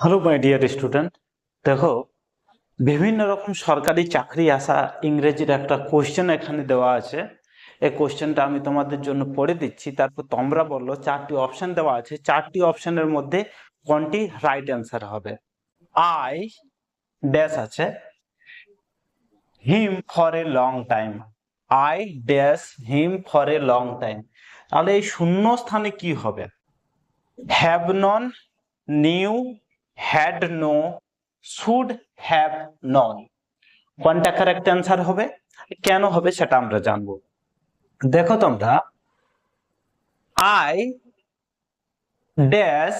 Hello my dear student, দেখো বিভিন্ন রকম সরকারি চাকরি আসা ইংরেজির একটা কোশ্চেন এখানে দেওয়া আছে। এই কোশ্চেনটা আমি তোমাদের জন্য পড়ে দিচ্ছি, তারপর তোমরা বললো। চারটি অপশন দেওয়া আছে, চারটি অপশনের মধ্যে কোনটি রাইট অ্যান্সার হবে। আই ড্যাশ আছে him for a long time. I dash him for a long time. তাহলে এই শূন্য স্থানে কি হবে? Have known, knew, had known, should have known. কোনটা কারেক্ট অ্যান্সার হবে, কেন হবে সেটা আমরা জানবো। দেখো তোমরা, I dash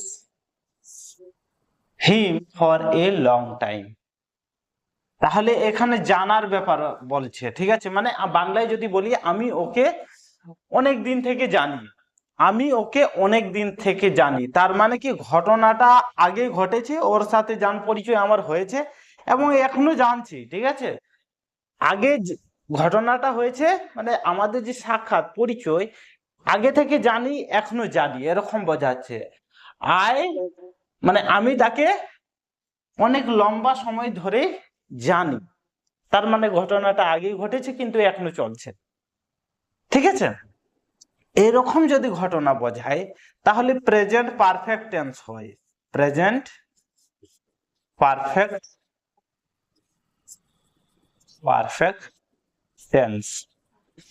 him for a long time. তাহলে এখানে জানার ব্যাপার বলছে, ঠিক আছে? মানে বাংলায় যদি বলি, আমি ওকে অনেক দিন থেকে জানি। আমি ওকে অনেক দিন থেকে জানি, তার মানে কি ঘটনাটা আগে ঘটেছে, ওর সাথে জান পরিচয় আমার হয়েছে এবং এখনো জানছি, ঠিক আছে? আগে ঘটনাটা হয়েছে, মানে আমাদের যে সাক্ষাৎ পরিচয় আগে থেকে জানি, এখনো জানি, এরকম বোঝাচ্ছে। আই মানে আমি তাকে অনেক লম্বা সময় ধরে জানি, তার মানে ঘটনাটা আগেই ঘটেছে কিন্তু এখনো চলছে, ঠিক আছে? এরকম যদি ঘটনা বোঝায় তাহলে প্রেজেন্ট পারফেক্ট টেন্স হয়। Present perfect perfect tense.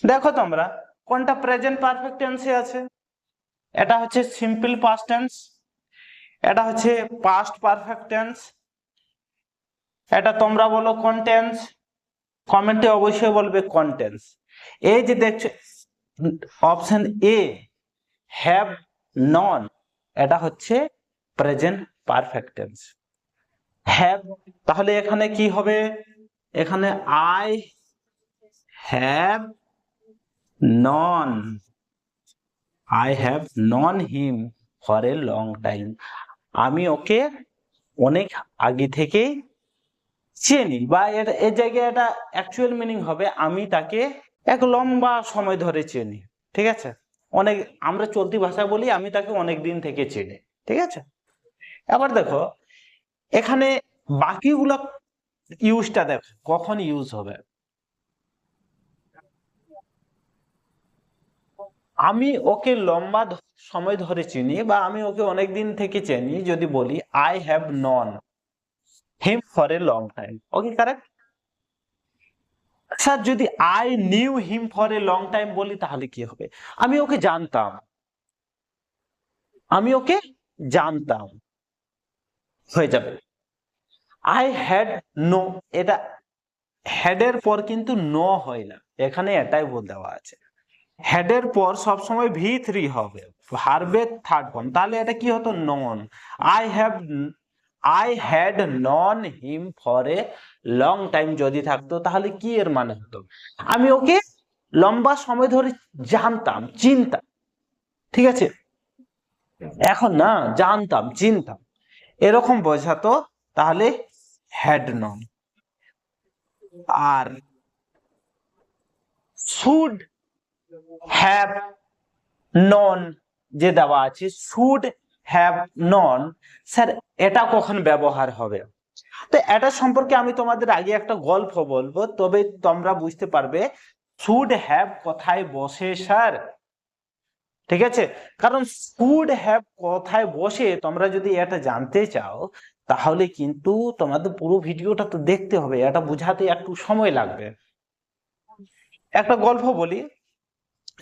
দেখো তোমরা, কোনটা প্রেজেন্ট পারফেক্ট টেন্সে আছে? এটা হচ্ছে সিম্পল পাস্ট টেন্স, এটা হচ্ছে পাস্ট পারফেক্ট টেন্স। এটা তোমরা বলো কোন টেন্স? কমেন্টে অবশ্যই বলবে কোন টেন্স। এই যে দেখছো অপশন এ, হ্যাভ নন, এটা হচ্ছে প্রেজেন্ট পারফেক্ট টেন্স। হ্যাভ, তাহলে এখানে কি হবে? এখানে I have non, I have known him for a long time. আমি ওকে অনেক আগে থেকেই চিনি, বা এর জায়গায় এটা অ্যাকচুয়াল মিনিং হবে আমি তাকে এক লম্বা সময় ধরে চিনি, ঠিক আছে? অনেক, আমরা চলতি ভাষায় বলি আমি তাকে অনেক দিন থেকে চিনি, ঠিক আছে? এবার দেখো এখানে বাকিগুলো ইউজটা দেখো কখন ইউজ হবে। আমি ওকে লম্বা সময় ধরে চিনি বা আমি ওকে অনেক দিন থেকে চিনি যদি বলি I have known him for a long time. Okay, correct. Sir যদি I knew him for a long time বলি তাহলে কি হবে? আমি ওকে জানতাম, আমি ওকে জানতাম, হয়ে যাবে। আই হ্যাড নো, এটা হ্যাড এর পর কিন্তু নো হয় না, এখানে এটাই বল দেওয়া আছে। হ্যাড এর পর সবসময় V3 হবে, ভার্বের থার্ড ফর্ম, তাহলে এটা কি হতো? Known. I have, I had known him for a long time যদি থাকতো তাহলে কি এর মানে হতো? আমি ওকে লম্বা সময় ধরে জানতাম, চিনতাম, ঠিক আছে? এখন না, জানতাম চিনতাম এরকম বোঝাতো, তাহলে হ্যাড নন। আর শুড হ্যাভ নন যে দেওয়া আছে, শুড হ্যাভ নন, স্যার এটা কখন ব্যবহার হবে? তো এটা সম্পর্কে আমি তোমাদের আগে একটা গল্প বলবো, তবে তোমরা বুঝতে পারবে শুড হ্যাভ কোথায় বসে স্যার, ঠিক আছে? কারণ শুড হ্যাভ কোথায় বসে তোমরা যদি এটা জানতে চাও তাহলে কিন্তু তোমাদের পুরো ভিডিওটা তো দেখতে হবে, এটা বুঝাতে একটু সময় লাগবে। একটা গল্প বলি,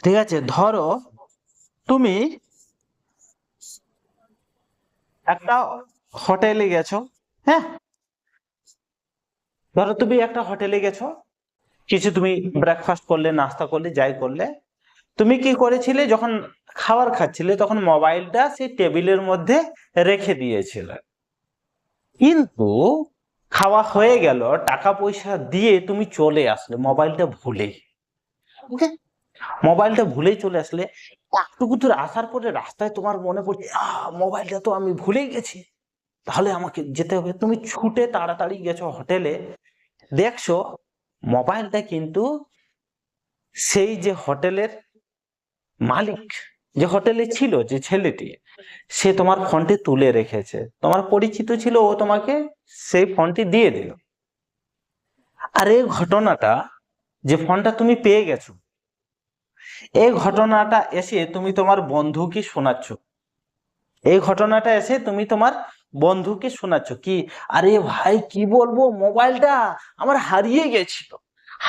ঠিক আছে? ধরো তুমি একটা হোটেলে গেছো, হ্যাঁ? ধরো তুমি একটা হোটেলে গেছো, কিছু তুমি ব্রেকফাস্ট করলে, নাস্তা করলে, যাই করলে, তুমি কি করেছিলে? যখন খাবার খাচ্ছিলে তখন মোবাইলটা সেই টেবিলের মধ্যে রেখে দিয়েছিলে, কিন্তু খাওয়া হয়ে গেল, টাকা পয়সা দিয়ে তুমি চলে আসলে মোবাইলটা ভুলে। ওকে, মোবাইলটা ভুলেই চলে আসলে। একটুকু দূর আসার পরে রাস্তায় তোমার মনে পড়ছে মোবাইলটা তো আমি ভুলেই গেছি, তাহলে আমাকে যেতে হবে। তুমি ছুটে তাড়াতাড়ি গেছো হোটেলে, দেখছো মোবাইলটা কিন্তু সেই যে হোটেলের মালিক যে হোটেলে ছিল যে ছেলেটি, সে তোমার ফোনটি তুলে রেখেছে, তোমার পরিচিত ছিল, ও তোমাকে সেই ফোনটি দিয়ে দিল। আর এই ঘটনাটা, যে ফোনটা তুমি পেয়ে গেছো, এই ঘটনাটা এসে তুমি তোমার বন্ধুকে শোনাচ্ছ। এই ঘটনাটা এসে তুমি তোমার বন্ধুকে শোনাচ্ছ কি, আরে ভাই কি বলবো, মোবাইলটা আমার হারিয়ে গেছিল,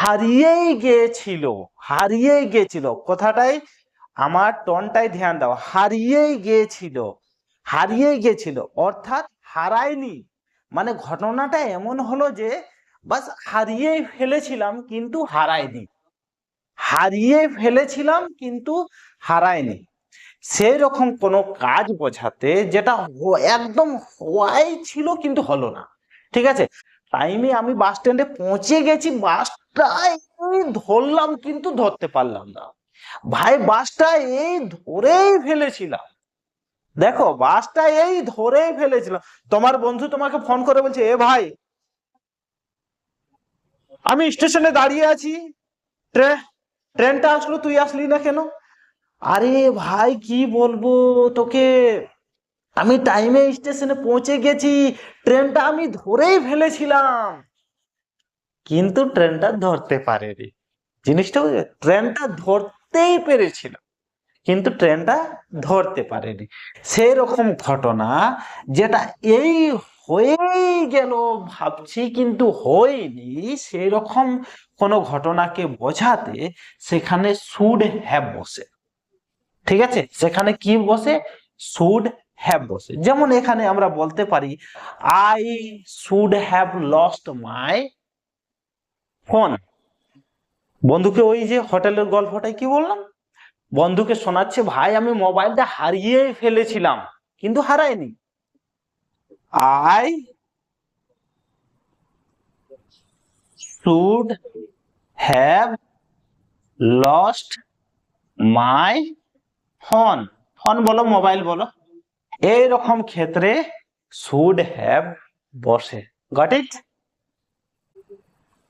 হারিয়েই গিয়েছিল, হারিয়েই গিয়েছিল। কথাটাই, আমার টোনটাই ধ্যান দাও, হারিয়েই গিয়েছিল, হারিয়েই গিয়েছিল, অর্থাৎ হারায়নি। মানে ঘটনাটা এমন হলো যে বাস হারিয়েই ফেলেছিলাম কিন্তু হারায়নি, হারিয়ে ফেলেছিলাম কিন্তু হারায়নি। সেই রকম কোনো কাজ বোঝাতে যেটা একদম হওয়াই ছিল কিন্তু হলো না। ঠিক আছে, টাইমে আমি বাস স্ট্যান্ডে পৌঁছে গেছি, বাসটা এই ধরলাম কিন্তু ধরতে পারলাম না। ভাই বাসটা এই ধরেই ফেলেছিলাম, দেখো বাসটা এই ধরেই ফেলেছিলাম। তোমার বন্ধু তোমাকে ফোন করে বলছে, এ ভাই আমি স্টেশনে দাঁড়িয়ে আছি, ট্রেনটা আসলো, তুই আসলি না কেন? আরে ভাই কি বলবো তোকে, আমি টাইমে স্টেশনে পৌঁছে গেছি, ট্রেনটা আমি ধরেই ফেলেছিলাম কিন্তু ট্রেনটা ধরতে পারেনি। জিনিসটা বুঝলে? ট্রেনটা ধরতেই পেরেছিল কিন্তু ট্রেনটা ধরতে পারেনি। সেই রকম ঘটনা যেটা এই হয়েই গেল ভাবছি কিন্তু হয়নি, সেই রকম কোনো ঘটনাকে বোঝাতে সেখানে শুড হ্যাভ বসে। ঠিক আছে, সেখানে কি বসে? শুড হ্যাভ বসে। যেমন এখানে আমরা বলতে পারি, I should have lost my phone. বন্ধুকে, ওই যে হোটেলের গল্পটাই কি বললাম, বন্ধুকে শোনাচ্ছে, ভাই আমি মোবাইলটা হারিয়ে ফেলেছিলাম কিন্তু হারাইনি। I should have lost my phone. Phone বলো, মোবাইল বলো, এইরকম ক্ষেত্রে শুড হ্যাভ বসে। Got it?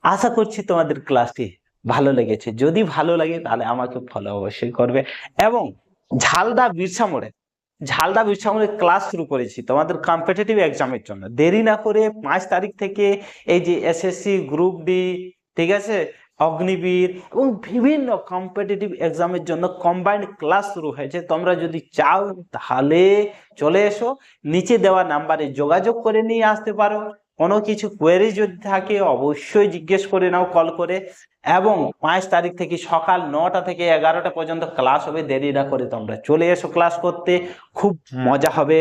আশা করছি তোমাদের ক্লাসটি ভালো লেগেছে। যদি ভালো লাগে তাহলে আমাকে ফলো অবশ্যই করবে। এবং ঝালদা বিরসা মোড়ে, ঝালদা বিরসা মোড়ে ক্লাস শুরু করেছি তোমাদের কম্পিটিটিভ এক্সামের জন্য। দেরি না করে 5 তারিখ থেকে এই যে এসএসসি গ্রুপ ডি, ঠিক আছে, অগ্নিবীর এবং বিভিন্ন কম্পিটিটিভ এক্সামের জন্য কম্বাইন্ড ক্লাস শুরু হয়েছে। তোমরা যদি চাও তাহলে চলে এসো, নিচে দেওয়া নাম্বারে যোগাযোগ করে নিয়ে আসতে পারো। কোনো কিছু কোয়েরি যদি থাকে অবশ্যই জিজ্ঞেস করে নাও কল করে। এবং 5 তারিখ থেকে সকাল 9টা থেকে 11টা পর্যন্ত ক্লাস হবে, দেরি না করে তোমরা চলে এসো ক্লাস করতে, খুব মজা হবে।